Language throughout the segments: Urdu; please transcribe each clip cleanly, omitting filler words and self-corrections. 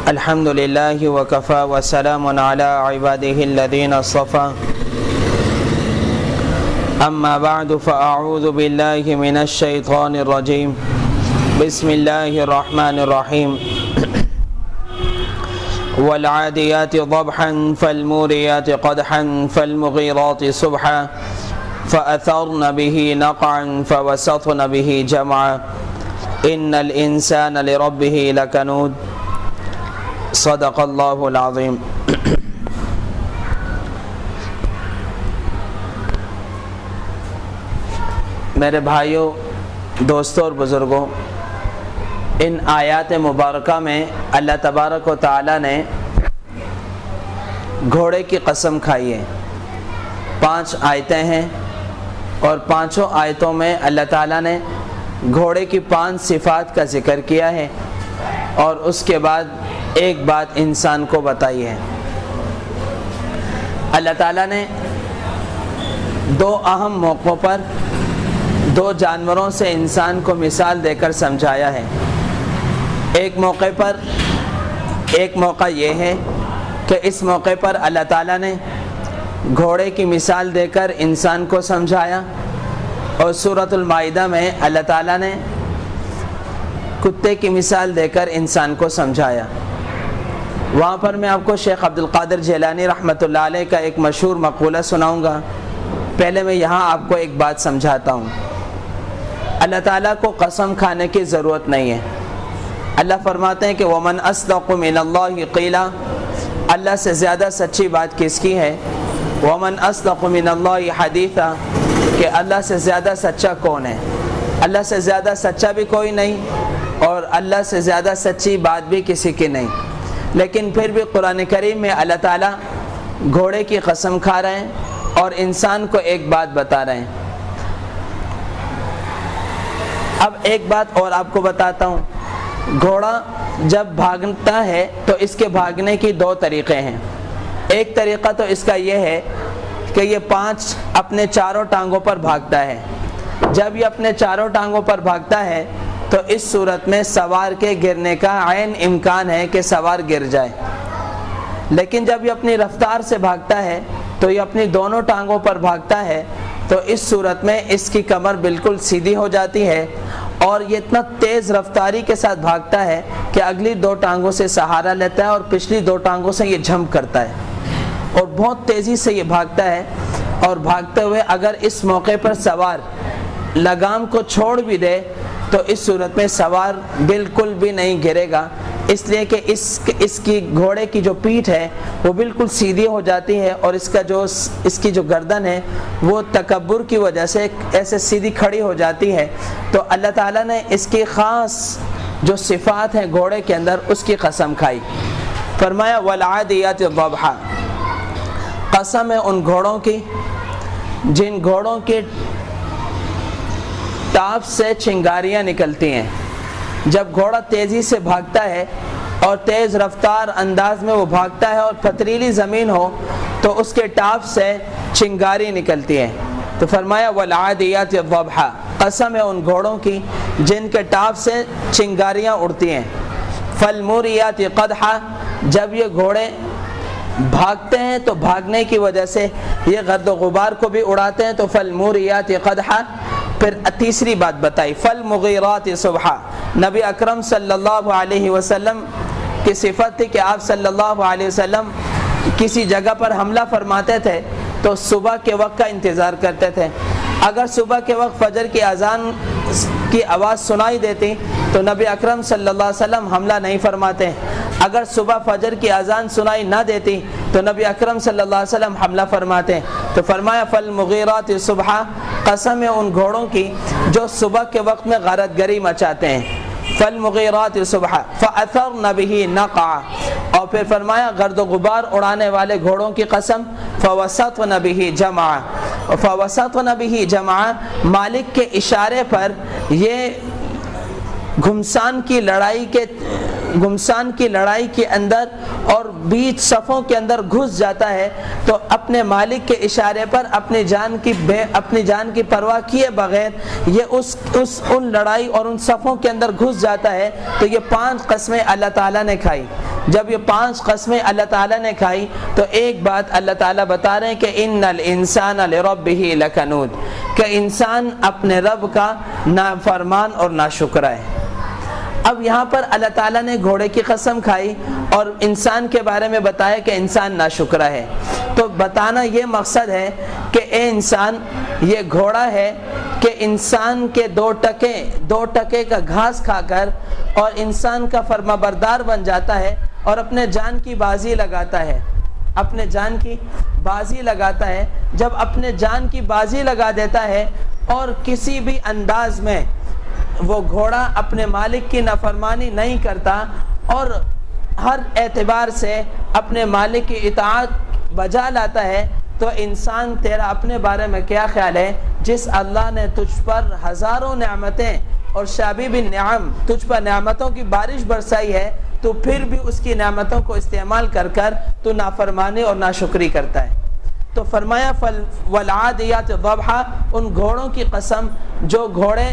الحمد لله وكفى وسلام على عباده الذين اصطفى أما بعد فأعوذ بالله من الشيطان الرجيم بسم الله الرحمن الرحيم والعاديات ضبحا فالموريات قدحا فالمغيرات صبحا فأثرن به نقعا فوسطن به جمعا إن الإنسان لربه لكنود صدق اللہ العظیم۔ میرے بھائیوں، دوستوں اور بزرگوں، ان آیات مبارکہ میں اللہ تبارک و تعالی نے گھوڑے کی قسم کھائی ہے۔ 5 آیتیں ہیں اور 5 آیتوں میں اللہ تعالی نے گھوڑے کی 5 صفات کا ذکر کیا ہے اور اس کے بعد ایک بات انسان کو بتائی ہے۔ اللہ تعالیٰ نے 2 اہم موقعوں پر 2 جانوروں سے انسان کو مثال دے کر سمجھایا ہے۔ ایک موقع یہ ہے کہ اس موقع پر اللہ تعالیٰ نے گھوڑے کی مثال دے کر انسان کو سمجھایا، اور سورۃ المائدہ میں اللہ تعالیٰ نے کتے کی مثال دے کر انسان کو سمجھایا۔ وہاں پر میں آپ کو شیخ عبد القادر جیلانی رحمۃ اللہ علیہ کا ایک مشہور مقولہ سناؤں گا۔ پہلے میں یہاں آپ کو ایک بات سمجھاتا ہوں۔ اللہ تعالیٰ کو قسم کھانے کی ضرورت نہیں ہے۔ اللہ فرماتے ہیں کہ وَمَنْ أَصْدَقُ مِنَ اللَّهِ قِيلًا، اللہ سے زیادہ سچی بات کس کی ہے؟ وَمَنْ أَصْدَقُ مِنَ اللَّهِ حَدِيثًا، کہ اللہ سے زیادہ سچا کون ہے؟ اللہ سے زیادہ سچا بھی کوئی نہیں اور اللہ سے زیادہ سچی بات بھی کسی کی نہیں۔ لیکن پھر بھی قرآن کریم میں اللہ تعالیٰ گھوڑے کی قسم کھا رہے ہیں اور انسان کو ایک بات بتا رہے ہیں۔ اب ایک بات اور آپ کو بتاتا ہوں۔ گھوڑا جب بھاگتا ہے تو اس کے بھاگنے کی 2 طریقے ہیں۔ ایک طریقہ تو اس کا یہ ہے کہ یہ 5 اپنے چاروں ٹانگوں پر بھاگتا ہے۔ جب یہ اپنے چاروں ٹانگوں پر بھاگتا ہے تو اس صورت میں سوار کے گرنے کا عین امکان ہے کہ سوار گر جائے، لیکن جب یہ اپنی رفتار سے بھاگتا ہے تو یہ اپنی دونوں ٹانگوں پر بھاگتا ہے، تو اس صورت میں اس کی کمر بالکل سیدھی ہو جاتی ہے اور یہ اتنا تیز رفتاری کے ساتھ بھاگتا ہے کہ اگلی 2 ٹانگوں سے سہارا لیتا ہے اور پچھلی 2 ٹانگوں سے یہ جھمپ کرتا ہے اور بہت تیزی سے یہ بھاگتا ہے۔ اور بھاگتے ہوئے اگر اس موقع پر سوار لگام کو چھوڑ بھی دے تو اس صورت میں سوار بالکل بھی نہیں گرے گا، اس لیے کہ اس کی گھوڑے کی جو پیٹھ ہے وہ بالکل سیدھی ہو جاتی ہے اور اس کی جو گردن ہے وہ تکبر کی وجہ سے ایسے سیدھی کھڑی ہو جاتی ہے۔ تو اللہ تعالیٰ نے اس کی خاص جو صفات ہیں گھوڑے کے اندر اس کی قسم کھائی۔ فرمایا والعادیات ضبحا، قسم ہے ان گھوڑوں کی جن گھوڑوں کے ٹاپ سے چنگاریاں نکلتی ہیں۔ جب گھوڑا تیزی سے بھاگتا ہے اور تیز رفتار انداز میں وہ بھاگتا ہے اور پتھریلی زمین ہو تو اس کے ٹاپ سے چنگاری نکلتی ہے۔ تو فرمایا والعادیات ضبحا، قسم ہے ان گھوڑوں کی جن کے ٹاپ سے چنگاریاں اڑتی ہیں۔ فالموریات قدحا، جب یہ گھوڑے بھاگتے ہیں تو بھاگنے کی وجہ سے یہ گرد و غبار کو بھی اڑاتے ہیں، تو فالموریات قدحا۔ پھر تیسری بات بتائی فالمغیرات صبحا، نبی اکرم صلی اللہ علیہ وسلم کی صفت تھی کہ آپ صلی اللہ علیہ وسلم کسی جگہ پر حملہ فرماتے تھے تو صبح کے وقت کا انتظار کرتے تھے۔ اگر صبح کے وقت فجر کی اذان کی آواز سنائی دیتی تو نبی اکرم صلی اللہ علیہ وسلم حملہ نہیں فرماتے۔ اگر صبح فجر کی اذان سنائی نہ دیتی تو نبی اکرم صلی اللہ علیہ وسلم حملہ فرماتے۔ تو فرمایا فالمغیرات صبحا، قسم ہے ان گھوڑوں کی جو صبح کے وقت میں غارت گری مچاتے ہیں۔ فالمغیرات صبحا فأثرن به نقعا، اور پھر فرمایا گرد و غبار اڑانے والے گھوڑوں کی قسم فوسطن به جمعا، فوسطن به جمعا، مالک کے اشارے پر یہ گھمسان کی لڑائی کے اندر اور بیچ صفوں کے اندر گھس جاتا ہے، تو اپنے مالک کے اشارے پر اپنی جان کی پرواہ کیے بغیر یہ ان لڑائی اور ان صفوں کے اندر گھس جاتا ہے۔ تو یہ 5 قسمیں اللہ تعالیٰ نے کھائی۔ جب یہ 5 قسمیں اللہ تعالیٰ نے کھائی تو ایک بات اللہ تعالیٰ بتا رہے ہیں کہ ان الانسان لربہ لکنود، کہ انسان اپنے رب کا نافرمان اور ناشکرا ہے۔ اب یہاں پر اللہ تعالیٰ نے گھوڑے کی قسم کھائی اور انسان کے بارے میں بتایا کہ انسان ناشکرا ہے، تو بتانا یہ مقصد ہے کہ اے انسان، یہ گھوڑا ہے کہ انسان کے 2 ٹکے کا گھاس کھا کر اور انسان کا فرما بردار بن جاتا ہے اور اپنے جان کی بازی لگاتا ہے، اپنے جان کی بازی لگاتا ہے۔ جب اپنے جان کی بازی لگا دیتا ہے اور کسی بھی انداز میں وہ گھوڑا اپنے مالک کی نافرمانی نہیں کرتا اور ہر اعتبار سے اپنے مالک کی اطاعت بجا لاتا ہے، تو انسان تیرا اپنے بارے میں کیا خیال ہے؟ جس اللہ نے تجھ پر ہزاروں نعمتیں اور شابیب النعم تجھ پر نعمتوں کی بارش برسائی ہے، تو پھر بھی اس کی نعمتوں کو استعمال کر کر تو نافرمانی اور ناشکری کرتا ہے۔ تو فرمایا والعادیات ضبحا، ان گھوڑوں کی قسم جو گھوڑے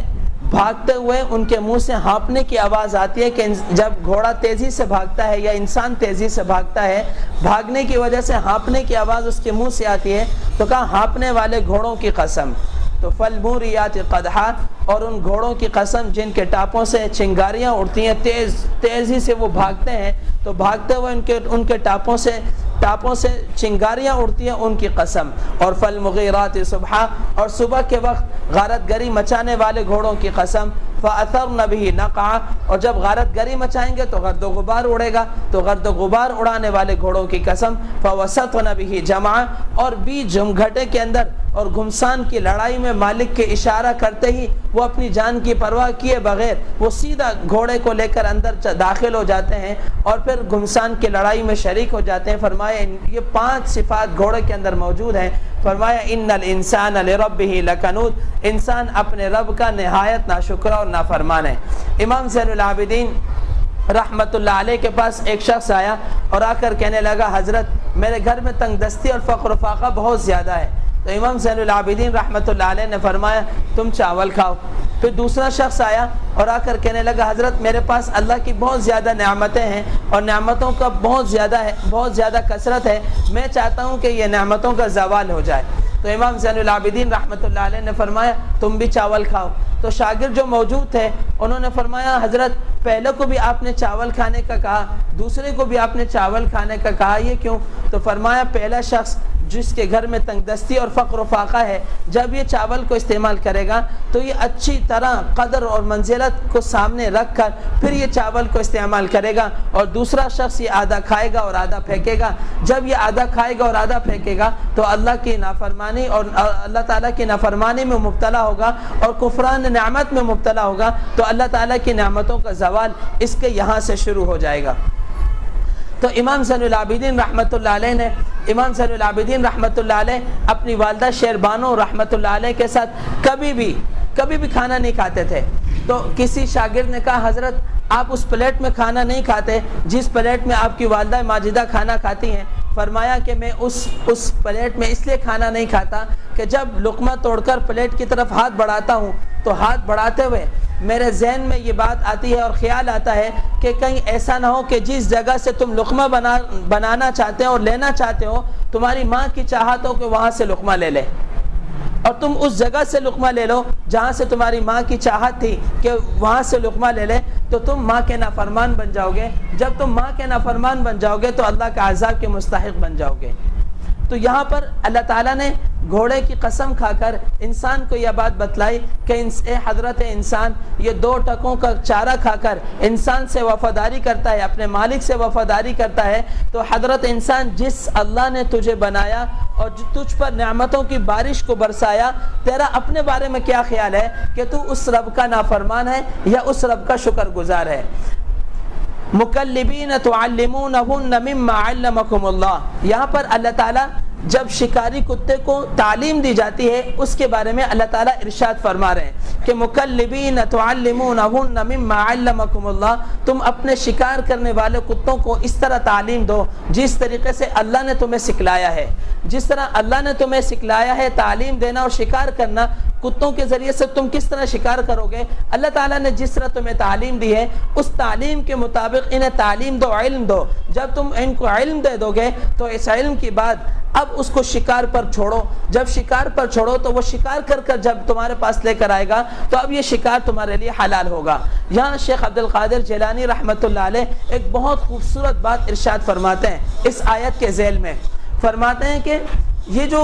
بھاگتے ہوئے ان کے منہ سے ہانپنے کی آواز آتی ہے، کہ جب گھوڑا تیزی سے بھاگتا ہے یا انسان تیزی سے بھاگتا ہے، بھاگنے کی وجہ سے ہانپنے کی آواز اس کے منہ سے آتی ہے، تو کہا ہانپنے والے گھوڑوں کی قسم۔ تو فالموریات قدحا، اور ان گھوڑوں کی قسم جن کے ٹاپوں سے چنگاریاں اڑتی ہیں، تیزی سے وہ بھاگتے ہیں، تو بھاگتے ہوئے ان کے ٹاپوں سے چنگاریاں اڑتی ہیں، ان کی قسم۔ اور فالمغیرات صبحا، اور صبح کے وقت غارت گری مچانے والے گھوڑوں کی قسم۔ فاثرن به نقعا، اور جب غارت گری مچائیں گے تو گرد و غبار اڑے گا، تو گرد و غبار اڑانے والے گھوڑوں کی قسم۔ فوسطن به جمعا، اور بیچ جھمگھٹے کے اندر اور گھمسان کی لڑائی میں مالک کے اشارہ کرتے ہی وہ اپنی جان کی پرواہ کیے بغیر وہ سیدھا گھوڑے کو لے کر اندر داخل ہو جاتے ہیں اور پھر گھمسان کی لڑائی میں شریک ہو جاتے ہیں۔ فرمایا یہ 5 صفات گھوڑے کے اندر موجود ہیں۔ فرمایا ان الانسان لربہ لکنود، انسان اپنے رب کا نہایت ناشکرا اور نافرمان ہے۔ امام زین العابدین رحمت اللہ علیہ کے پاس ایک شخص آیا اور آ کر کہنے لگا، حضرت میرے گھر میں تنگ دستی اور فقر و فاقہ بہت زیادہ ہے۔ تو امام زین العابدین رحمت اللہ علیہ نے فرمایا تم چاول کھاؤ۔ پھر دوسرا شخص آیا اور آ کر کہنے لگا، حضرت میرے پاس اللہ کی بہت زیادہ نعمتیں ہیں اور نعمتوں کا بہت زیادہ کثرت ہے، میں چاہتا ہوں کہ یہ نعمتوں کا زوال ہو جائے۔ تو امام زین العابدین رحمت اللہ علیہ نے فرمایا تم بھی چاول کھاؤ۔ تو شاگرد جو موجود تھے انہوں نے فرمایا، حضرت پہلے کو بھی آپ نے چاول کھانے کا کہا، دوسرے کو بھی آپ نے چاول کھانے کا کہا، یہ کیوں؟ تو فرمایا پہلا شخص جس کے گھر میں تنگ دستی اور فقر و فاقہ ہے، جب یہ چاول کو استعمال کرے گا تو یہ اچھی طرح قدر اور منزلت کو سامنے رکھ کر پھر یہ چاول کو استعمال کرے گا، اور دوسرا شخص یہ آدھا کھائے گا اور آدھا پھینکے گا۔ جب یہ آدھا کھائے گا اور آدھا پھینکے گا تو اللہ کی نافرمانی اور اللہ تعالیٰ کی نافرمانی میں مبتلا ہوگا اور کفران نعمت میں مبتلا ہوگا، تو اللہ تعالیٰ کی نعمتوں کا زوال اس کے یہاں سے شروع ہو جائے گا۔ تو امام زین العابدین رحمت اللہ علیہ اپنی والدہ شیربانو رحمت اللہ علیہ کے ساتھ کبھی بھی کھانا نہیں کھاتے تھے۔ تو کسی شاگرد نے کہا، حضرت آپ اس پلیٹ میں کھانا نہیں کھاتے جس پلیٹ میں آپ کی والدہ ماجدہ کھانا کھاتی ہیں۔ فرمایا کہ میں اس پلیٹ میں اس لیے کھانا نہیں کھاتا کہ جب لقمہ توڑ کر پلیٹ کی طرف ہاتھ بڑھاتا ہوں تو ہاتھ بڑھاتے ہوئے میرے ذہن میں یہ بات آتی ہے اور خیال آتا ہے کہ کہیں ایسا نہ ہو کہ جس جگہ سے تم لقمہ بنانا چاہتے ہو اور لینا چاہتے ہو تمہاری ماں کی چاہت ہو کہ وہاں سے لقمہ لے لے، اور تم اس جگہ سے لقمہ لے لو جہاں سے تمہاری ماں کی چاہت تھی کہ وہاں سے لقمہ لے لے، تو تم ماں کے نافرمان بن جاؤ گے۔ جب تم ماں کے نافرمان بن جاؤ گے تو اللہ کا عذاب کے مستحق بن جاؤ گے۔ تو یہاں پر اللہ تعالیٰ نے گھوڑے کی قسم کھا کر انسان کو یہ بات بتلائی کہ اے حضرت انسان، یہ 2 ٹکوں کا چارہ کھا کر انسان سے وفاداری کرتا ہے، اپنے مالک سے وفاداری کرتا ہے، تو حضرت انسان جس اللہ نے تجھے بنایا اور تجھ پر نعمتوں کی بارش کو برسایا، تیرا اپنے بارے میں کیا خیال ہے کہ تو اس رب کا نافرمان ہے یا اس رب کا شکر گزار ہے؟ مکلبین تعلمونہن مما علمکم اللہ، یہاں پر اللہ تعالیٰ جب شکاری کتے کو تعلیم دی جاتی ہے اس کے بارے میں اللہ تعالیٰ ارشاد فرما رہے ہیں کہ مکلبین تعلمونہن مما علمکم اللہ، تم اپنے شکار کرنے والے کتوں کو اس طرح تعلیم دو جس طریقے سے اللہ نے تمہیں سکھلایا ہے۔ جس طرح اللہ نے تمہیں سکھلایا ہے تعلیم دینا اور شکار کرنا، کتوں کے ذریعے سے تم کس طرح شکار کرو گے؟ اللہ تعالیٰ نے جس طرح تمہیں تعلیم دی ہے اس تعلیم کے مطابق انہیں تعلیم دو، علم دو۔ جب تم ان کو علم دے دو گے تو اس علم کی بعد اب اس کو شکار پر چھوڑو، جب شکار پر چھوڑو تو وہ شکار کر کر جب تمہارے پاس لے کر آئے گا تو اب یہ شکار تمہارے لیے حلال ہوگا۔ یہاں شیخ عبد القادر جیلانی رحمۃ اللہ علیہ ایک بہت خوبصورت بات ارشاد فرماتے ہیں اس آیت کے ذیل میں، فرماتے ہیں کہ یہ جو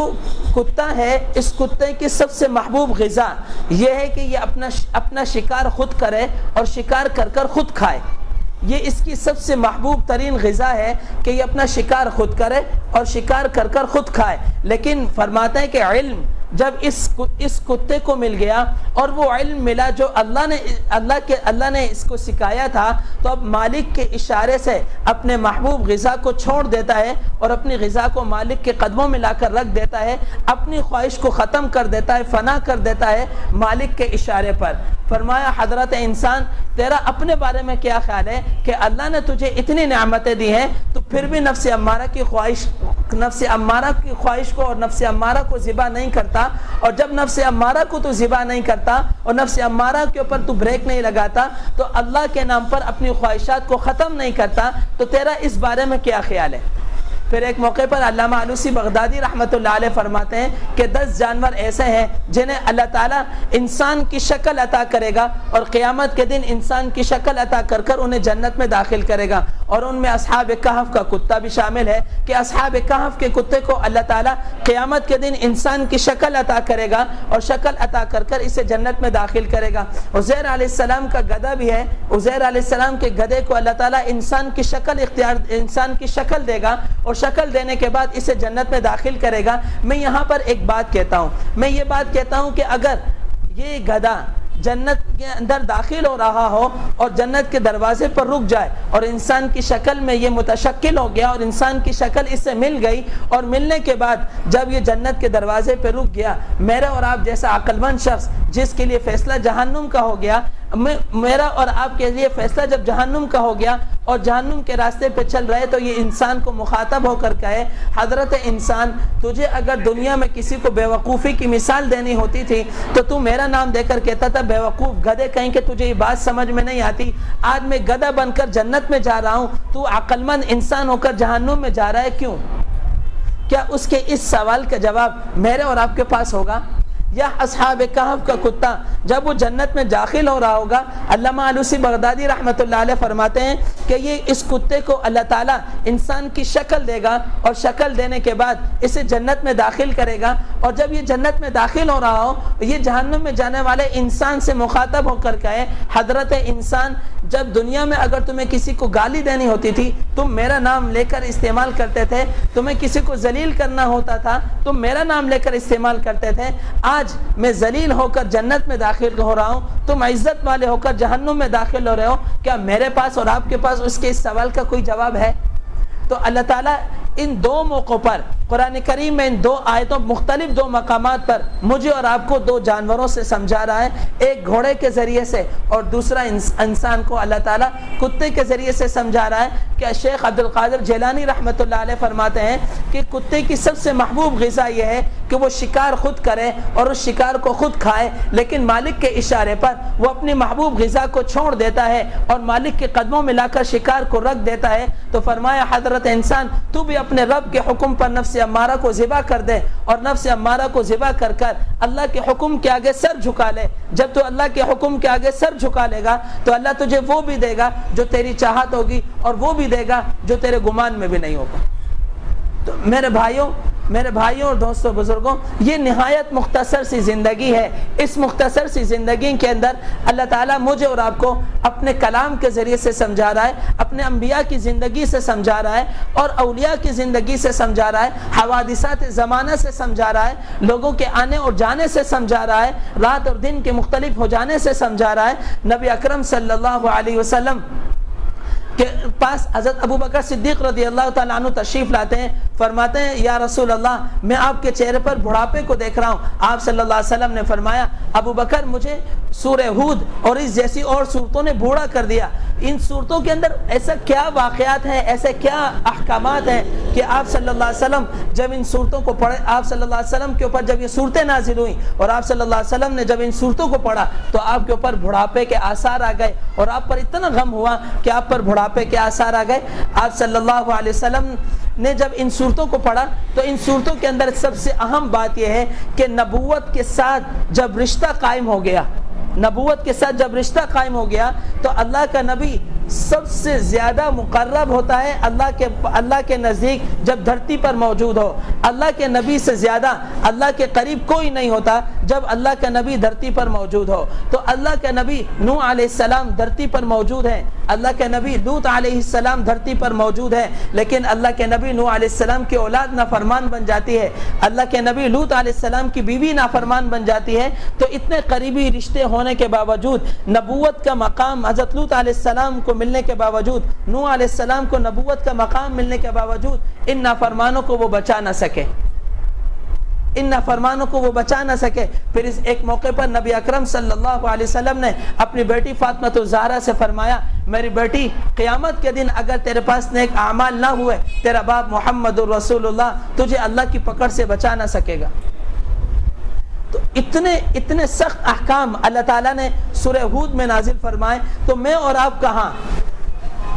کتا ہے اس کتے کی سب سے محبوب غذا یہ ہے کہ یہ اپنا شکار خود کرے اور شکار کر کر خود کھائے۔ یہ اس کی سب سے محبوب ترین غذا ہے کہ یہ اپنا شکار خود کرے اور شکار کر کر خود کھائے۔ لیکن فرماتے ہیں کہ علم جب اس کتے کو مل گیا اور وہ علم ملا جو اللہ نے اس کو سکھایا تھا، تو اب مالک کے اشارے سے اپنے محبوب غذا کو چھوڑ دیتا ہے اور اپنی غذا کو مالک کے قدموں میں لا کر رکھ دیتا ہے، اپنی خواہش کو ختم کر دیتا ہے، فنا کر دیتا ہے مالک کے اشارے پر۔ فرمایا حضرت انسان تیرا اپنے بارے میں کیا خیال ہے کہ اللہ نے تجھے اتنی نعمتیں دی ہیں تو پھر بھی نفس امارہ کی خواہش کو اور نفس امارہ کو ذبح نہیں کرتا، اور جب نفس امارہ کو تو ذبح نہیں کرتا اور نفس امارہ کے اوپر تو بریک نہیں لگاتا تو اللہ کے نام پر اپنی خواہشات کو ختم نہیں کرتا، تو تیرا اس بارے میں کیا خیال ہے؟ پھر ایک موقع پر علامہ علوسی بغدادی رحمۃ اللہ علیہ فرماتے ہیں کہ 10 جانور ایسے ہیں جنہیں اللہ تعالیٰ انسان کی شکل عطا کرے گا اور قیامت کے دن انسان کی شکل عطا کر کر انہیں جنت میں داخل کرے گا، اور ان میں اصحاب کہف کا کتا بھی شامل ہے کہ اصحاب کہف کے کتے کو اللہ تعالیٰ قیامت کے دن انسان کی شکل عطا کرے گا اور شکل عطا کر کر اسے جنت میں داخل کرے گا۔ عزیر علیہ السلام کا گدھا بھی ہے، عزیر علیہ السلام کے گدھے کو اللہ تعالیٰ انسان کی شکل دے گا اور شکل دینے کے بعد اسے جنت میں داخل کرے گا۔ میں یہاں پر ایک بات کہتا ہوں، میں یہ بات کہتا ہوں کہ اگر یہ گدھا جنت کے اندر داخل ہو رہا ہو اور جنت کے دروازے پر رک جائے اور انسان کی شکل میں یہ متشکل ہو گیا اور انسان کی شکل اس سے مل گئی، اور ملنے کے بعد جب یہ جنت کے دروازے پہ رک گیا، میرا اور آپ جیسا عقل مند شخص جس کے لیے فیصلہ جہنم کا ہو گیا، میرا اور آپ کے لیے فیصلہ جب جہنم کا ہو گیا اور جہنم کے راستے پہ چل رہے، تو یہ انسان کو مخاطب ہو کر کہے حضرت انسان تجھے اگر دنیا میں کسی کو بیوقوفی کی مثال دینی ہوتی تھی تو میرا نام دے کر کہتا تھا بیوقوف گدھے، کہیں کہ تجھے یہ بات سمجھ میں نہیں آتی، آج میں گدھا بن کر جنت میں جا رہا ہوں، تو عقل مند انسان ہو کر جہنم میں جا رہا ہے کیوں؟ کیا اس کے اس سوال کا جواب میرے اور آپ کے پاس ہوگا؟ یا اصحاب کہف کا کتا جب وہ جنت میں داخل ہو رہا ہوگا، علامہ علوسی بغدادی رحمۃ اللہ علیہ فرماتے ہیں کہ یہ اس کتے کو اللہ تعالیٰ انسان کی شکل دے گا اور شکل دینے کے بعد اسے جنت میں داخل کرے گا، اور جب یہ جنت میں داخل ہو رہا ہو یہ جہنم میں جانے والے انسان سے مخاطب ہو کر کہے حضرت انسان جب دنیا میں اگر تمہیں کسی کو گالی دینی ہوتی تھی تم میرا نام لے کر استعمال کرتے تھے، تمہیں کسی کو ذلیل کرنا ہوتا تھا تم میرا نام لے کر استعمال کرتے تھے، آج میں ذلیل ہو کر جنت میں داخل ہو رہا ہوں، تم عزت والے ہو کر جہنم میں داخل ہو رہے ہو، کیا میرے پاس اور آپ کے پاس اس کے اس سوال کا کوئی جواب ہے؟ تو اللہ تعالیٰ ان دو موقعوں پر قرآن کریم میں ان دو آیتوں مختلف دو مقامات پر مجھے اور آپ کو دو جانوروں سے سمجھا رہا ہے، ایک گھوڑے کے ذریعے سے اور دوسرا انسان کو اللہ تعالیٰ کتے کے ذریعے سے سمجھا رہا ہے کہ شیخ عبد القادر جیلانی رحمۃ اللہ علیہ فرماتے ہیں کہ کتے کی سب سے محبوب غذا یہ ہے کہ وہ شکار خود کرے اور اس شکار کو خود کھائے، لیکن مالک کے اشارے پر وہ اپنی محبوب غذا کو چھوڑ دیتا ہے اور مالک کے قدموں میں لا کر شکار کو رکھ دیتا ہے۔ تو فرمایا حضرت انسان تو بھی اپنے رب کے حکم پر نفس امارہ کو ذبح کر دے اور نفس امارہ کو ذبح کر کر اللہ کے حکم کے آگے سر جھکا لے۔ جب تو اللہ کے حکم کے آگے سر جھکا لے گا تو اللہ تجھے وہ بھی دے گا جو تیری چاہت ہوگی اور وہ بھی دے گا جو تیرے گمان میں بھی نہیں ہوگا۔ تو میرے بھائیوں اور دوستوں بزرگوں، یہ نہایت مختصر سی زندگی ہے، اس مختصر سی زندگی کے اندر اللہ تعالیٰ مجھے اور آپ کو اپنے کلام کے ذریعے سے سمجھا رہا ہے، اپنے انبیاء کی زندگی سے سمجھا رہا ہے اور اولیاء کی زندگی سے سمجھا رہا ہے، حوادثات زمانہ سے سمجھا رہا ہے، لوگوں کے آنے اور جانے سے سمجھا رہا ہے، رات اور دن کے مختلف ہو جانے سے سمجھا رہا ہے۔ نبی اکرم صلی اللہ علیہ وسلم کے پاس حضرت ابو بکر صدیق رضی اللہ تعالیٰ عنہ تشریف لاتے ہیں، فرماتے ہیں یا رسول اللہ میں آپ کے چہرے پر بڑھاپے کو دیکھ رہا ہوں۔ آپ صلی اللہ علیہ وسلم نے فرمایا ابو بکر مجھے سورہ ہود اور اس جیسی اور صورتوں نے بوڑھا کر دیا. ان صورتوں کے اندر ایسا کیا واقعات ہیں, ایسے کیا احکامات ہیں کہ آپ صلی اللہ علیہ وسلم جب ان صورتوں کو پڑھے, آپ صلی اللہ علیہ وسلم کے اوپر جب یہ صورتیں نازل ہوئیں اور آپ صلی اللہ علیہ وسلم نے جب ان صورتوں کو پڑھا تو آپ کے اوپر بڑھاپے کے آثار آ گئے اور آپ پر اتنا غم ہوا کہ آپ پر بڑھاپے کے آثار آ گئے. آپ صلی اللہ علیہ وسلم نے جب ان صورتوں کو پڑھا تو ان صورتوں کے اندر سب سے اہم بات یہ ہے کہ نبوت کے ساتھ جب رشتہ قائم ہو گیا, نبوت کے ساتھ جب رشتہ قائم ہو گیا تو اللہ کا نبی سب سے زیادہ مقرب ہوتا ہے اللہ کے نزدیک جب دھرتی پر موجود ہو. اللہ کے نبی سے زیادہ اللہ کے قریب کوئی نہیں ہوتا جب اللہ کا نبی دھرتی پر موجود ہو. تو اللہ کے نبی نوح علیہ السلام دھرتی پر موجود ہیں, اللہ کے نبی لوط علیہ السلام دھرتی پر موجود ہیں, لیکن اللہ کے نبی نوح علیہ السلام کی اولاد نافرمان بن جاتی ہے, اللہ کے نبی لوط علیہ السلام کی بیوی نافرمان بن جاتی ہے. تو اتنے قریبی رشتے ہونے کے باوجود, نبوت کا مقام حضرت لوط علیہ السلام کو ملنے کے باوجود, نوح علیہ السلام کو نبوت کا مقام ملنے کے باوجود ان نافرمانوں کو وہ بچا نہ سکے, ان نافرمانوں کو وہ بچا نہ سکے. پھر اس ایک موقع پر نبی اکرم صلی اللہ علیہ وسلم نے اپنی بیٹی فاطمہ الزہرا سے فرمایا, میری بیٹی قیامت کے دن اگر تیرے پاس نیک اعمال نہ ہوئے, تیرا باپ محمد الرسول اللہ تجھے اللہ کی پکڑ سے بچا نہ سکے گا. تو اتنے سخت احکام اللہ تعالیٰ نے سورہ ہود میں نازل فرمائے. تو میں اور آپ کہاں,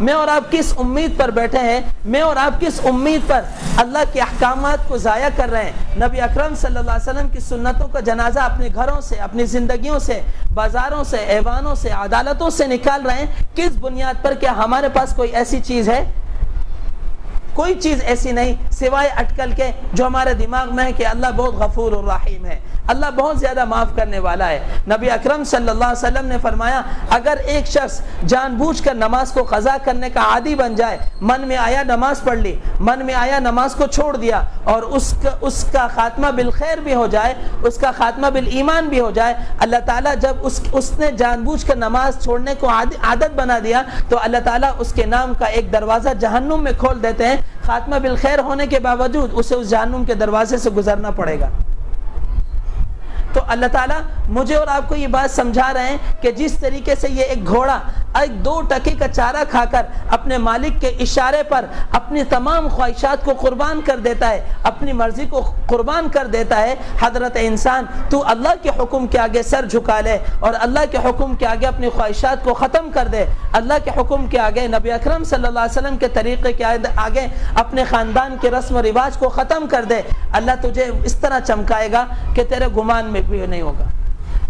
میں اور آپ کس امید پر بیٹھے ہیں, میں اور آپ کس امید پر اللہ کے احکامات کو ضائع کر رہے ہیں. نبی اکرم صلی اللہ علیہ وسلم کی سنتوں کا جنازہ اپنے گھروں سے, اپنی زندگیوں سے, بازاروں سے, ایوانوں سے, عدالتوں سے نکال رہے ہیں. کس بنیاد پر؟ کیا ہمارے پاس کوئی ایسی چیز ہے؟ کوئی چیز ایسی نہیں سوائے اٹکل کے جو ہمارے دماغ میں ہے کہ اللہ بہت غفور الرحیم ہے, اللہ بہت زیادہ معاف کرنے والا ہے. نبی اکرم صلی اللہ علیہ وسلم نے فرمایا, اگر ایک شخص جان بوجھ کر نماز کو قضا کرنے کا عادی بن جائے, من میں آیا نماز پڑھ لی, من میں آیا نماز کو چھوڑ دیا, اور اس کا خاتمہ بالخیر بھی ہو جائے, اس کا خاتمہ بالایمان بھی ہو جائے, اللہ تعالیٰ جب اس نے جان بوجھ کر نماز چھوڑنے کو عادت بنا دیا تو اللہ تعالیٰ اس کے نام کا ایک دروازہ جہنم میں کھول دیتے ہیں. خاتمہ بالخیر ہونے کے باوجود اسے اس جہنم کے دروازے سے گزرنا پڑے گا. تو اللہ تعالیٰ مجھے اور آپ کو یہ بات سمجھا رہے ہیں کہ جس طریقے سے یہ ایک گھوڑا 2 ٹکے کا چارہ کھا کر اپنے مالک کے اشارے پر اپنی تمام خواہشات کو قربان کر دیتا ہے, اپنی مرضی کو قربان کر دیتا ہے, حضرت انسان تو اللہ کے حکم کے آگے سر جھکا لے اور اللہ کے حکم کے آگے اپنی خواہشات کو ختم کر دے, اللہ کے حکم کے آگے, نبی اکرم صلی اللہ علیہ وسلم کے طریقے کے آگے اپنے خاندان کے رسم و رواج کو ختم کر دے. اللہ تجھے اس طرح چمکائے گا کہ تیرے گمان میں بھی نہیں ہوگا.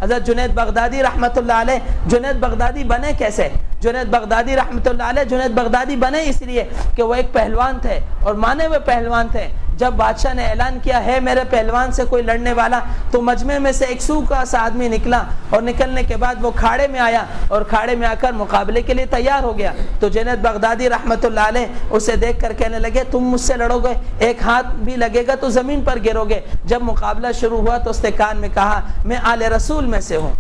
حضرت جنید بغدادی رحمۃ اللہ علیہ, جنید بغدادی بنے کیسے؟ جنید بغدادی رحمۃ اللہ علیہ جنید بغدادی بنے اس لیے کہ وہ ایک پہلوان تھے اور مانے ہوئے پہلوان تھے. جب بادشاہ نے اعلان کیا ہے میرے پہلوان سے کوئی لڑنے والا, تو مجمع میں سے ایک سو کا سا آدمی نکلا, اور نکلنے کے بعد وہ کھاڑے میں آیا اور کھاڑے میں آ کر مقابلے کے لیے تیار ہو گیا. تو جنید بغدادی رحمۃ اللہ علیہ اسے دیکھ کر کہنے لگے, تم مجھ سے لڑو گے, ایک ہاتھ بھی لگے گا تو زمین پر گرو گے. جب مقابلہ شروع ہوا تو اس نے کان میں کہا, میں آل رسول میں سے ہوں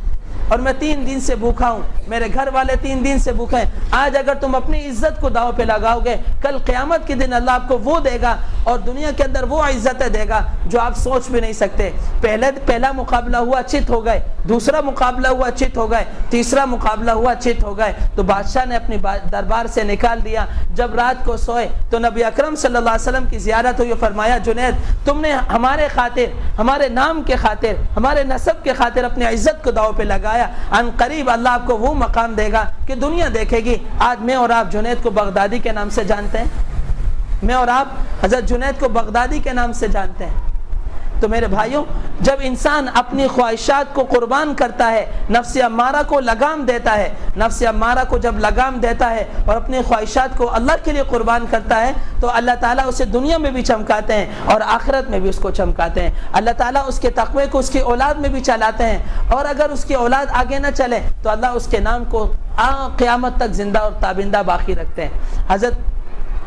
اور میں 3 دن سے بھوکا ہوں, میرے گھر والے 3 دن سے بھوکے ہیں. آج اگر تم اپنی عزت کو داؤ پہ لگاؤ گے, کل قیامت کے دن اللہ آپ کو وہ دے گا اور دنیا کے اندر وہ عزتیں دے گا جو آپ سوچ بھی نہیں سکتے. پہلا مقابلہ ہوا, چت ہو گئے, دوسرا مقابلہ ہوا, چت ہو گئے, تیسرا مقابلہ ہوا, چت ہو گئے. تو بادشاہ نے اپنی دربار سے نکال دیا. جب رات کو سوئے تو نبی اکرم صلی اللہ علیہ وسلم کی زیارت ہوئی, فرمایا, جنید تم نے ہمارے خاطر, ہمارے نام کے خاطر, ہمارے نسب کے خاطر اپنی عزت کو داؤ پہ لگایا. ان قریب اللہ آپ کو وہ مقام دے گا کہ دنیا دیکھے گی. آج میں اور آپ جنید کو بغدادی کے نام سے جانتے ہیں, میں اور آپ حضرت جنید کو بغدادی کے نام سے جانتے ہیں. تو میرے بھائیوں, جب انسان اپنی خواہشات کو قربان کرتا ہے, نفس امارہ کو لگام دیتا ہے, نفس امارہ کو جب لگام دیتا ہے اور اپنی خواہشات کو اللہ کے لیے قربان کرتا ہے, تو اللہ تعالیٰ اسے دنیا میں بھی چمکاتے ہیں اور آخرت میں بھی اس کو چمکاتے ہیں. اللہ تعالیٰ اس کے تقوی کو اس کی اولاد میں بھی چلاتے ہیں, اور اگر اس کی اولاد آگے نہ چلے تو اللہ اس کے نام کو قیامت تک زندہ اور تابندہ باقی رکھتے ہیں. حضرت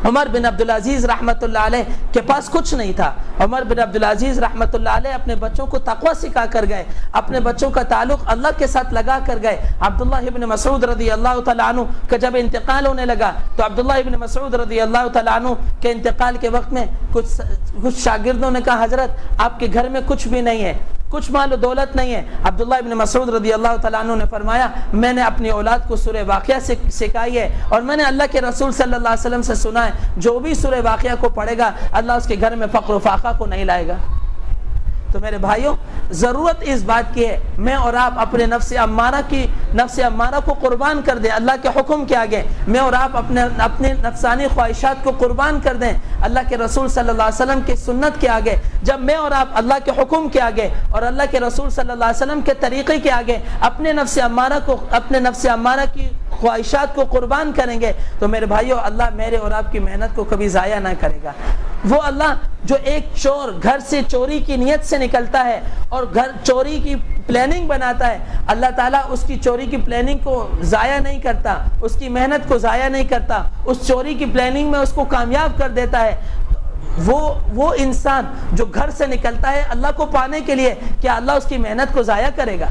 عمر بن عبدالعزیز رحمۃ اللہ علیہ کے پاس کچھ نہیں تھا. عمر بن عبدالعزیز رحمۃ اللہ علیہ اپنے بچوں کو تقوی سکھا کر گئے, اپنے بچوں کا تعلق اللہ کے ساتھ لگا کر گئے. عبداللہ ابن مسعود رضی اللہ تعالیٰ عنہ کا جب انتقال ہونے لگا تو عبداللہ ابن مسعود رضی اللہ تعالیٰ عنہ کے انتقال کے وقت میں کچھ شاگردوں نے کہا حضرت آپ کے گھر میں کچھ بھی نہیں ہے، کچھ مال و دولت نہیں ہے۔ عبداللہ ابن مسعود رضی اللہ تعالیٰ عنہ نے فرمایا میں نے اپنی اولاد کو سورہ واقعہ سے سکھائی ہے، اور میں نے اللہ کے رسول صلی اللہ علیہ وسلم سے سنا ہے جو بھی سورہ واقعہ کو پڑھے گا اللہ اس کے گھر میں فقر و فاقہ کو نہیں لائے گا۔ تو میرے بھائیوں، ضرورت اس بات کی ہے میں اور آپ اپنے نفس امارہ کو قربان کر دیں اللہ کے حکم کے آگے، میں اور آپ اپنے نفسانی خواہشات کو قربان کر دیں اللہ کے رسول صلی اللہ علیہ وسلم کی سنت کے آگے۔ جب میں اور آپ اللہ کے حکم کے آگے اور اللہ کے رسول صلی اللہ علیہ وسلم کے طریقے کے آگے اپنے نفس امارہ کی خواہشات کو قربان کریں گے تو میرے بھائیوں اللہ میرے اور آپ کی محنت کو کبھی ضائع نہ کرے گا۔ وہ اللہ جو ایک چور گھر سے چوری کی نیت سے نکلتا ہے اور گھر چوری کی پلاننگ بناتا ہے، اللہ تعالیٰ اس کی چوری کی پلاننگ کو ضائع نہیں کرتا، اس کی محنت کو ضائع نہیں کرتا، اس چوری کی پلاننگ میں اس کو کامیاب کر دیتا ہے۔ وہ انسان جو گھر سے نکلتا ہے اللہ کو پانے کے لیے، کیا اللہ اس کی محنت کو ضائع کرے گا؟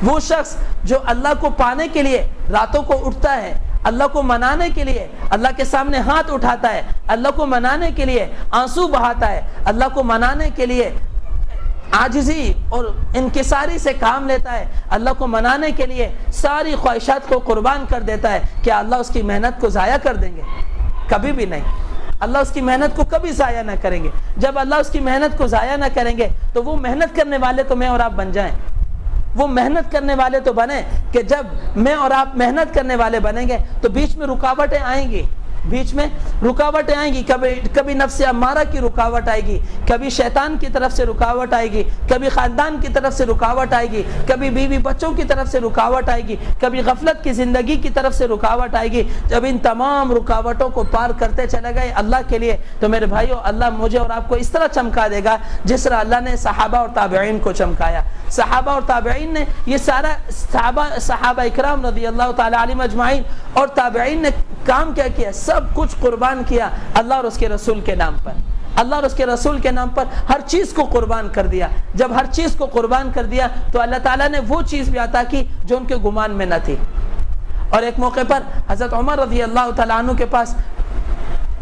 وہ شخص جو اللہ کو پانے کے لیے راتوں کو اٹھتا ہے، اللہ کو منانے کے لیے اللہ کے سامنے ہاتھ اٹھاتا ہے، اللہ کو منانے کے لیے آنسو بہاتا ہے، اللہ کو منانے کے لیے عاجزی اور انکساری سے کام لیتا ہے، اللہ کو منانے کے لیے ساری خواہشات کو قربان کر دیتا ہے، کیا اللہ اس کی محنت کو ضائع کر دیں گے؟ کبھی بھی نہیں۔ اللہ اس کی محنت کو کبھی ضائع نہ کریں گے۔ جب اللہ اس کی محنت کو ضائع نہ کریں گے تو وہ محنت کرنے والے تو میں اور آپ بن جائیں، وہ محنت کرنے والے تو بنیں کہ جب میں اور آپ محنت کرنے والے بنیں گے تو بیچ میں رکاوٹیں آئیں گی، کبھی نفس امارہ کی رکاوٹ آئے گی، کبھی شیطان کی طرف سے رکاوٹ آئے گی، کبھی خاندان کی طرف سے رکاوٹ آئے گی، کبھی بیوی بچوں کی طرف سے رکاوٹ آئے گی، کبھی غفلت کی زندگی کی طرف سے رکاوٹ آئے گی۔ جب ان تمام رکاوٹوں کو پار کرتے چلے گئے اللہ کے لیے تو میرے بھائیوں اللہ مجھے اور آپ کو اس طرح چمکا دے گا جس طرح اللہ نے صحابہ اور تابعین کو چمکایا۔ صحابہ اور تابعین نے یہ سارا صحابہ اکرام رضی اللہ تعالی علیہم اجمعین اور تابعین نے کام کیا کیا؟ سب کچھ قربان کیا اللہ اور اس کے رسول کے نام پر، اللہ اور اس کے رسول کے نام پر ہر چیز کو قربان کر دیا۔ جب ہر چیز کو قربان کر دیا تو اللہ تعالیٰ نے وہ چیز بھی عطا کی جو ان کے گمان میں نہ تھی۔ اور ایک موقع پر حضرت عمر رضی اللہ تعالیٰ عنہ کے پاس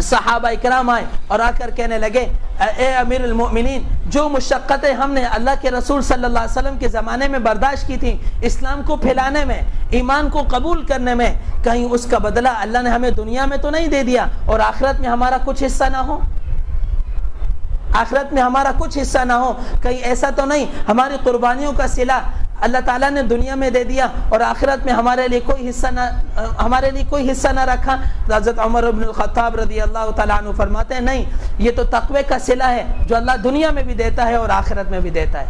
صحابہ اکرام آئے اور آ کر کہنے لگے اے امیر المؤمنین، جو مشقتیں ہم نے اللہ کے رسول صلی اللہ علیہ وسلم کے زمانے میں برداشت کی تھیں اسلام کو پھیلانے میں، ایمان کو قبول کرنے میں، کہیں اس کا بدلہ اللہ نے ہمیں دنیا میں تو نہیں دے دیا اور آخرت میں ہمارا کچھ حصہ نہ ہو؟ آخرت میں ہمارا کچھ حصہ نہ ہو؟ کہیں ایسا تو نہیں ہماری قربانیوں کا صلہ اللہ تعالیٰ نے دنیا میں دے دیا اور آخرت میں ہمارے لیے کوئی حصہ نہ رکھا؟ حضرت عمر بن الخطاب رضی اللہ تعالیٰ عنہ فرماتے ہیں نہیں، یہ تو تقوی کا صلہ ہے جو اللہ دنیا میں بھی دیتا ہے اور آخرت میں بھی دیتا ہے،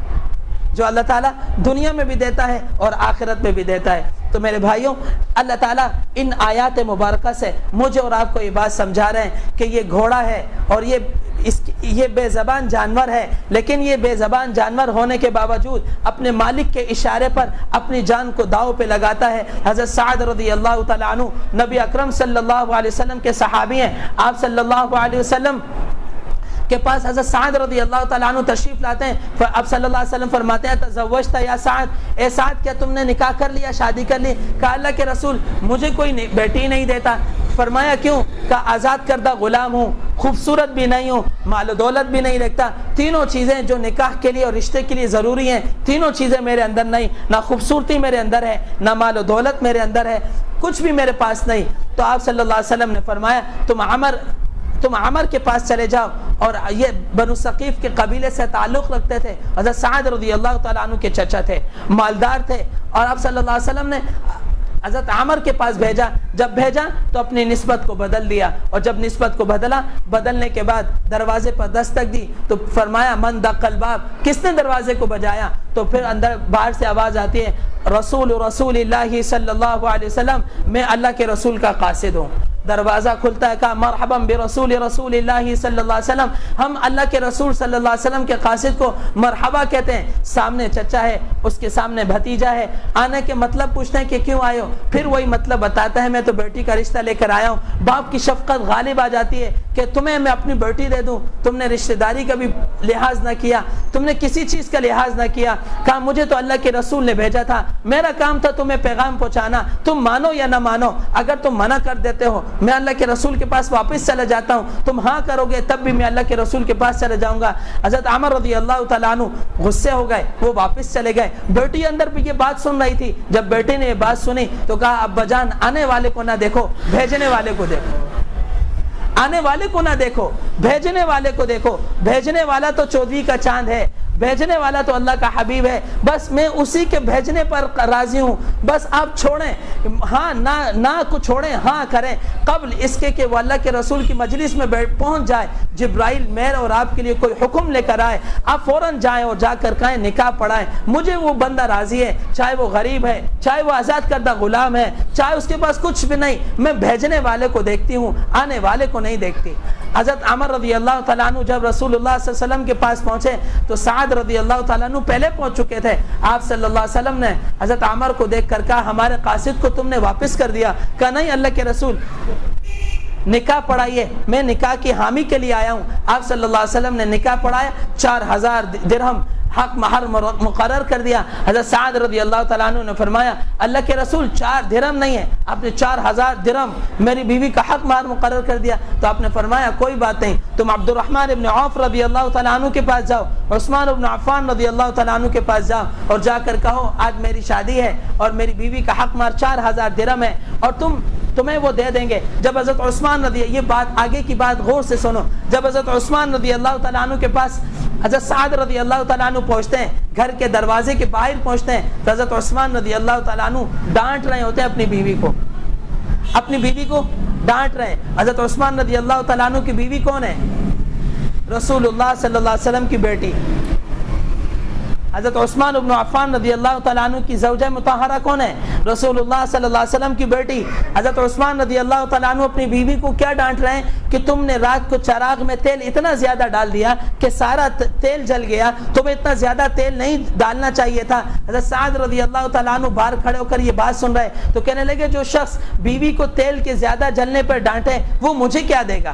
جو اللہ تعالیٰ دنیا میں بھی دیتا ہے اور آخرت میں بھی دیتا ہے۔ تو میرے بھائیوں اللہ تعالیٰ ان آیات مبارکہ سے مجھے اور آپ کو یہ بات سمجھا رہے ہیں کہ یہ گھوڑا ہے اور یہ بے زبان جانور ہے، لیکن یہ بے زبان جانور ہونے کے باوجود اپنے مالک کے اشارے پر اپنی جان کو داؤ پہ لگاتا ہے۔ حضرت سعد رضی اللہ تعالیٰ عنہ نبی اکرم صلی اللہ علیہ وسلم کے صحابی ہیں، آپ صلی اللہ علیہ وسلم کے پاس حضرت سعد رضی اللہ تعالیٰ عنہ تشریف لاتے ہیں، آپ صلی اللہ علیہ وسلم فرماتے ہیں تزوجت یا سعد، اے سعد کیا تم نے نکاح کر لیا، شادی کر لی؟ کہا اللہ کے رسول مجھے کوئی بیٹی نہیں دیتا۔ فرمایا کیوں؟ کہا آزاد کردہ غلام ہوں، خوبصورت بھی نہیں ہوں، مال و دولت بھی نہیں رکھتا، تینوں چیزیں جو نکاح کے لیے اور رشتے کے لیے ضروری ہیں تینوں چیزیں میرے اندر نہیں، نہ خوبصورتی میرے اندر ہے، نہ مال و دولت میرے اندر ہے، کچھ بھی میرے پاس نہیں۔ تو آپ صلی اللہ علیہ وسلم نے فرمایا تم عمر کے پاس چلے جاؤ، اور یہ بنو ثقیف کے قبیلے سے تعلق رکھتے تھے، حضرت سعد رضی اللہ تعالیٰ عنہ کے چچا تھے، مالدار تھے، اور آپ صلی اللہ علیہ وسلم نے حضرت عمر کے پاس بھیجا۔ جب بھیجا تو اپنی نسبت کو بدل دیا، اور جب نسبت کو بدلنے کے بعد دروازے پر دستک دی تو فرمایا من دق الباب، کس نے دروازے کو بجایا؟ تو پھر اندر باہر سے آواز آتی ہے رسول اللہ صلی اللہ علیہ وسلم، میں اللہ کے رسول کا قاصد ہوں۔ دروازہ کھلتا ہے، کہا مرحبا برسول اللہ صلی اللہ علیہ وسلم، ہم اللہ کے رسول صلی اللہ علیہ وسلم کے قاصد کو مرحبا کہتے ہیں۔ سامنے چچا ہے، اس کے سامنے بھتیجا ہے، آنے کے مطلب پوچھتے ہیں کہ کیوں آئے ہو؟ پھر وہی مطلب بتاتا ہے میں تو بیٹی کا رشتہ لے کر آیا ہوں۔ باپ کی شفقت غالب آ جاتی ہے کہ تمہیں میں اپنی بیٹی دے دوں، تم نے رشتہ داری کا بھی لحاظ نہ کیا، تم نے کسی چیز کا لحاظ نہ کیا. کہا مجھے تو اللہ کے رسول نے بھیجا تھا، میرا کام تھا تمہیں پیغام پہنچانا، تم مانو یا نہ مانو. اگر تم منع کر دیتے ہو میں اللہ کے رسول کے پاس واپس چلا جاتا ہوں، تم ہاں کرو گے تب بھی میں اللہ کے رسول کے پاس چلا جاؤں گا. حضرت عمر رضی اللہ تعالیٰ عنہ غصے ہو گئے، وہ واپس چلے گئے. بیٹی اندر بھی یہ بات سن رہی تھی. جب بیٹی نے یہ بات سنی تو کہا ابا جان آنے والے کو نہ دیکھو بھیجنے والے کو دیکھو، آنے والے کو نہ دیکھو بھیجنے والے کو دیکھو. بھیجنے والا تو چودھری کا چاند ہے، بھیجنے والا تو اللہ کا حبیب ہے، بس میں اسی کے بھیجنے پر راضی ہوں. بس آپ چھوڑیں، ہاں نہ کو چھوڑیں، ہاں کریں قبل اس کے کہ وہ اللہ کے رسول کی مجلس میں پہنچ جائے، جبرائیل میرے اور آپ کے لیے کوئی حکم لے کر آئے، آپ فوراً جائیں اور جا کر کہیں نکاح پڑھائیں. مجھے وہ بندہ راضی ہے، چاہے وہ غریب ہے، چاہے وہ آزاد کردہ غلام ہے، چاہے اس کے پاس کچھ بھی نہیں، میں بھیجنے والے کو دیکھتی ہوں، آنے والے کو نہیں دیکھتی. حضرت عمر رضی اللہ تعالیٰ عنہ جب رسول اللہ صلی اللہ علیہ وسلم کے پاس پہنچے تو سعد رضی اللہ تعالیٰ عنہ پہلے پہنچ چکے تھے. آپ صلی اللہ علیہ وسلم نے حضرت عمر کو دیکھ کر کہا ہمارے قاصد کو تم نے واپس کر دیا. کہا نہیں اللہ کے رسول نکاح پڑھائیے، میں نکاح کی حامی کے لیے آیا ہوں. آپ صلی اللہ علیہ وسلم نے نکاح پڑھایا، 4000 درہم حق مہر مقرر کر دیا. حضرت سعد رضی اللہ تعالیٰ عنہ نے فرمایا اللہ کے رسول 4 درہم نہیں ہے، آپ نے 4000 درہم میری بیوی کا حق مہر مقرر کر دیا. تو آپ نے فرمایا کوئی بات نہیں، تم عبد الرحمن ابن عوف رضی اللہ تعالیٰ عنہ کے پاس جاؤ، عثمان ابن عفان رضی اللہ تعالیٰ عنہ کے پاس جاؤ اور جا کر کہو آج میری شادی ہے اور میری بیوی کا حق مہر 4000 درہم ہے اور تمہیں وہ دے دیں گے. جب حضرت عثمان رضی، یہ بات آگے کی بات غور سے سنو، جب حضرت عثمان رضی اللہ تعالیٰ عنہ کے پاس حضرت سعد رضی اللہ تعالیٰ عنہ پہنچتے ہیں، گھر کے دروازے کے باہر پہنچتے ہیں تو حضرت عثمان رضی اللہ تعالیٰ عنہ ڈانٹ رہے ہوتے ہیں اپنی بیوی کو ڈانٹ رہے ہیں. حضرت عثمان رضی اللہ تعالیٰ عنہ کی بیوی کون ہے؟ رسول اللہ صلی اللہ علیہ وسلم کی بیٹی. حضرت عثمان بن عفان رضی اللہ تعالیٰ عنہ کی زوجہ مطہرہ کون ہے؟ رسول اللہ صلی اللہ علیہ وسلم کی بیٹی. حضرت عثمان رضی اللہ تعالیٰ عنہ اپنی بیوی کو کیا ڈانٹ رہے ہیں کہ تم نے رات کو چراغ میں تیل اتنا زیادہ ڈال دیا کہ سارا تیل جل گیا، تمہیں اتنا زیادہ تیل نہیں ڈالنا چاہیے تھا. حضرت سعد رضی اللہ تعالیٰ عنہ باہر کھڑے ہو کر یہ بات سن رہے تو کہنے لگے جو شخص بیوی کو تیل کے زیادہ جلنے پر ڈانٹے وہ مجھے کیا دے گا.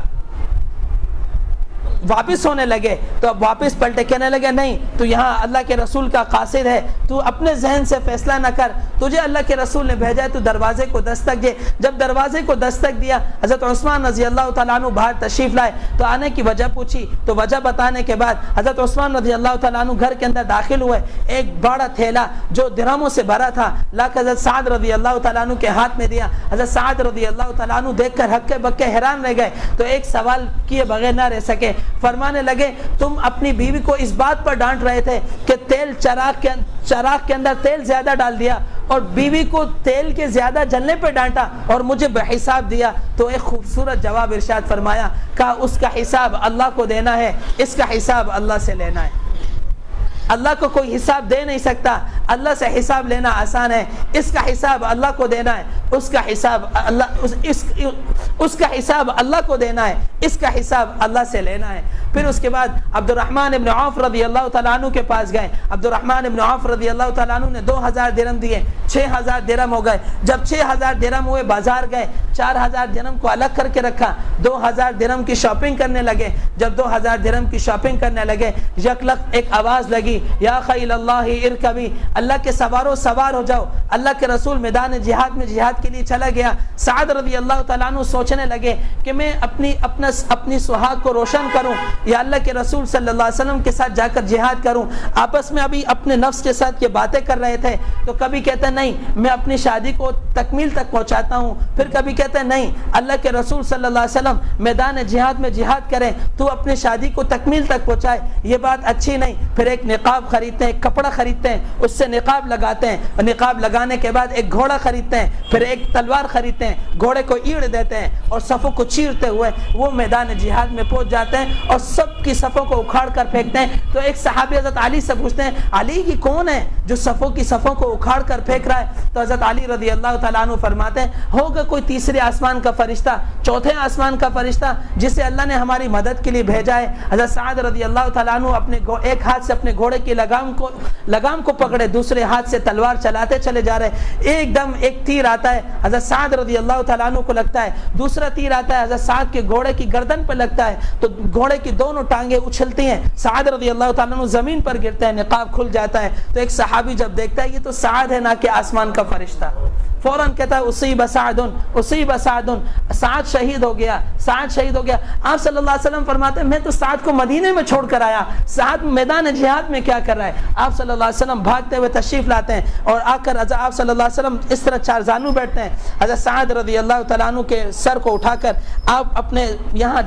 واپس ہونے لگے تو اب واپس پلٹے، کہنے لگے نہیں تو یہاں اللہ کے رسول کا قاصد ہے، تو اپنے ذہن سے فیصلہ نہ کر، تجھے اللہ کے رسول نے بھیجا ہے، تو دروازے کو دستک دے. جب دروازے کو دستک دیا حضرت عثمان رضی اللہ تعالیٰ عنہ باہر تشریف لائے تو آنے کی وجہ پوچھی تو وجہ بتانے کے بعد حضرت عثمان رضی اللہ تعالیٰ عنہ گھر کے اندر داخل ہوئے. ایک بڑا تھیلا جو درہموں سے بھرا تھا لا کر حضرت سعد رضی اللہ تعالیٰ عنہ کے ہاتھ میں دیا. حضرت سعد رضی اللہ تعالیٰ عنہ دیکھ کر ہکے بکے حیران رہ گئے تو ایک سوال کیے بغیر نہ رہ سکے. فرمانے لگے تم اپنی بیوی کو اس بات پر ڈانٹ رہے تھے کہ تیل چراغ کے اندر تیل زیادہ ڈال دیا اور بیوی کو تیل کے زیادہ جلنے پہ ڈانٹا اور مجھے بحساب دیا. تو ایک خوبصورت جواب ارشاد فرمایا، کہا اس کا حساب اللہ کو دینا ہے، اس کا حساب اللہ سے لینا ہے. اللہ کو کوئی حساب دے نہیں سکتا، اللہ سے حساب لینا آسان ہے، اس کا حساب اللہ کو دینا ہے، اس کا حساب اللہ کو دینا ہے، اس کا حساب اللہ سے لینا ہے. پھر اس کے بعد عبد الرحمن ابن عوف رضی اللہ تعالیٰ عنہ کے پاس گئے. عبد الرحمن ابن عوف رضی اللہ تعالیٰ عنہ نے 2000 درہم دیے، 6000 درہم ہو گئے. جب 6000 درہم ہوئے بازار گئے، 4000 درہم کو الگ کر کے رکھا، 2000 درہم کی شاپنگ کرنے لگے. جب 2000 درہم کی شاپنگ کرنے لگے یکلخت ایک آواز لگی، یا خیل اللہ ارکبی، اللہ کے سواروں سوار ہو جاؤ. اللہ کے رسول میدان جہاد میں جہاد کے لیے چلا گیا. سعد رضی اللہ تعالیٰ عنہ سوچنے لگے کہ میں اپنی سہاگ کو روشن کروں یا اللہ کے رسول صلی اللہ علیہ وسلم کے ساتھ جا کر جہاد کروں. آپس میں ابھی اپنے نفس کے ساتھ یہ باتیں کر رہے تھے تو کبھی کہتے ہیں نہیں میں اپنی شادی کو تکمیل تک پہنچاتا ہوں، پھر کبھی کہتے ہیں نہیں اللہ کے رسول صلی اللہ علیہ وسلم میدان جہاد میں جہاد کریں تو اپنی شادی کو تکمیل تک پہنچائے، یہ بات اچھی نہیں. پھر ایک نقاب خریدتے ہیں، کپڑا خریدتے ہیں، اس سے نقاب لگاتے ہیں اور نقاب لگانے کے بعد ایک گھوڑا خریدتے ہیں، پھر ایک تلوار خریدتے ہیں، گھوڑے کو ایڑ دیتے ہیں اور صفوں کو چیرتے ہوئے وہ میدان جہاد میں پہنچ جاتے ہیں اور سب کی صفوں کو اکھاڑ کر پھینکتے ہیں. تو ایک صحابی حضرت علی سے پوچھتے ہیں علی کی کون ہے جو صفوں کو اکھاڑ کر پھینک رہا ہے؟ تو حضرت علی رضی اللہ تعالیٰ عنہ فرماتے ہیں ہوگا کوئی تیسرے آسمان کا فرشتہ، چوتھے آسمان کا فرشتہ جسے اللہ نے ہماری مدد کے لیے بھیجا ہے. حضرت سعد رضی اللہ تعالیٰ عنہ ایک ہاتھ سے اپنے گھوڑے کی لگام کو لگام کو پکڑے، دوسرے ہاتھ سے تلوار چلاتے چلے جا رہے ہیں، ایک دم ایک تیر آتا ہے حضرت سعد رضی اللہ تعالیٰ عنہ کو لگتا ہے، دوسرا تیر آتا ہے حضرت سعد کے گھوڑے کی گردن پر لگتا ہے تو گھوڑے کی دونوں ٹانگیں اچھلتی ہیں، سعد رضی اللہ تعالیٰ عنہ زمین پر گرتے ہیں، نقاب کھل جاتا ہے۔ تو ایک صحابی جب دیکھتا ہے یہ تو سعد ہے نہ کہ آسمان کا فرشتہ، فوراً کہتا ہے اصیب سعد، اصیب سعد، سعد شہید ہو گیا، سعد شہید ہو گیا۔ آپ صلی اللہ علیہ وسلم فرماتے ہیں میں تو سعد کو مدینے میں چھوڑ کر آیا، سعد میدان جہاد میں کیا کر رہا ہے؟ آپ صلی اللہ علیہ وسلم بھاگتے ہوئے تشریف لاتے ہیں اور آ کر آپ صلی اللہ علیہ وسلم اس طرح چار زانو بیٹھتے ہیں، حضرت سعد رضی اللہ تعالیٰ عنہ کے سر کو اٹھا کر آپ اپنے یہاں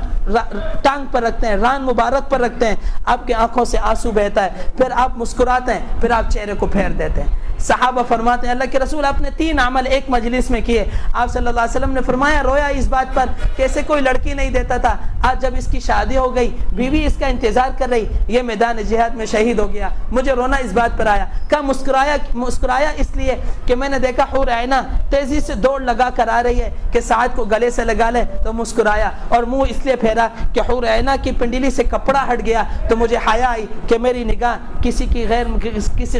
ٹانگ پر رکھتے ہیں، ران مبارک پر رکھتے ہیں، آپ کی آنکھوں سے آنسو بہتا ہے، پھر آپ مسکراتے ہیں، پھر آپ چہرے کو پھیر دیتے ہیں۔ صحابہ فرماتے ہیں اللہ کے رسول آپ نے 3 عمل ایک مجلس میں کیے۔ آپ صلی اللہ علیہ وسلم نے فرمایا رویا اس بات پر کہ اسے کوئی لڑکی نہیں دیتا تھا، آج جب اس کی شادی ہو گئی، بیوی اس کا انتظار کر رہی، یہ میدان جہاد میں شہید ہو گیا، مجھے رونا اس بات پر آیا۔ کہا مسکرایا اس لیے کہ میں نے دیکھا حور عینہ تیزی سے دوڑ لگا کر آ رہی ہے کہ سعد کو گلے سے لگا لے، تو مسکرایا، اور منہ اس لیے پھیرا کہ حور عینہ کی پنڈلی سے کپڑا ہٹ گیا تو مجھے حیا آئی کہ میری نگاہ کسی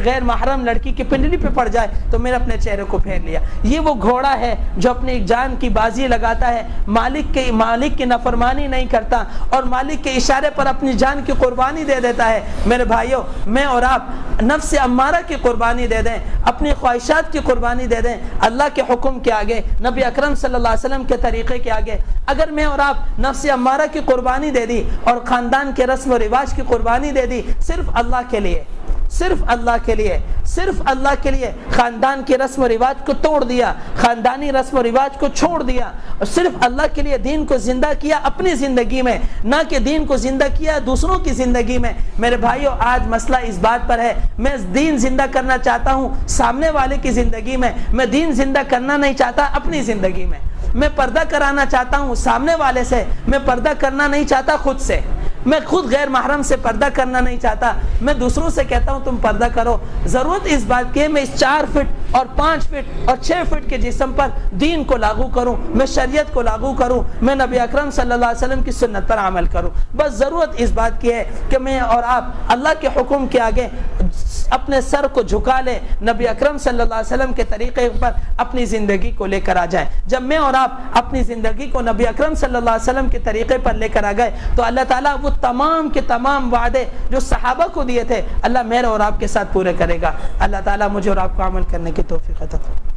غیر محرم لڑکی کی پنڈلی پہ پڑ جائے، تو میں نے اپنے چہرے کو پھیر لیا۔ یہ وہ گھوڑا ہے جو اپنی جان کی بازی لگاتا ہے، مالک کی نافرمانی نہیں کرتا اور مالک کے اشارے پر اپنی جان کی قربانی دے دیتا ہے۔ میرے بھائیوں، میں اور آپ نفس امارہ کی قربانی دے دیں، اپنی خواہشات کی قربانی دے دیں، اللہ کے حکم کے آگے، نبی اکرم صلی اللہ علیہ وسلم کے طریقے کے آگے۔ اگر میں اور آپ نفس امارہ کی قربانی دے دی اور خاندان کے رسم و رواج کی قربانی دے دی، صرف اللہ کے لیے، صرف اللہ کے لیے، صرف اللہ کے لیے خاندان کے رسم و رواج کو توڑ دیا، خاندانی رسم و رواج کو چھوڑ دیا اور صرف اللہ کے لیے دین کو زندہ کیا اپنی زندگی میں، نہ کہ دین کو زندہ کیا دوسروں کی زندگی میں۔ میرے بھائیوں، آج مسئلہ اس بات پر ہے، میں دین زندہ کرنا چاہتا ہوں سامنے والے کی زندگی میں، میں دین زندہ کرنا نہیں چاہتا اپنی زندگی میں۔ میں پردہ کرانا چاہتا ہوں سامنے والے سے، میں پردہ کرنا نہیں چاہتا خود سے، میں خود غیر محرم سے پردہ کرنا نہیں چاہتا، میں دوسروں سے کہتا ہوں تم پردہ کرو۔ ضرورت اس بات کی ہے میں اس 4 فٹ اور 5 فٹ اور 6 فٹ کے جسم پر دین کو لاگو کروں، میں شریعت کو لاگو کروں، میں نبی اکرم صلی اللہ علیہ وسلم کی سنت پر عمل کروں۔ بس ضرورت اس بات کی ہے کہ میں اور آپ اللہ کے حکم کے آگے اپنے سر کو جھکا لیں، نبی اکرم صلی اللہ علیہ وسلم کے طریقے پر اپنی زندگی کو لے کر آ جائیں۔ جب میں اور آپ اپنی زندگی کو نبی اکرم صلی اللہ علیہ وسلم کے طریقے پر لے کر آ گئے تو اللہ تعالیٰ وہ تمام کے تمام وعدے جو صحابہ کو دیے تھے اللہ میرے اور آپ کے ساتھ پورے کرے گا۔ اللہ تعالیٰ مجھے اور آپ کو عمل کرنے کی توفیق عطا فرمائے۔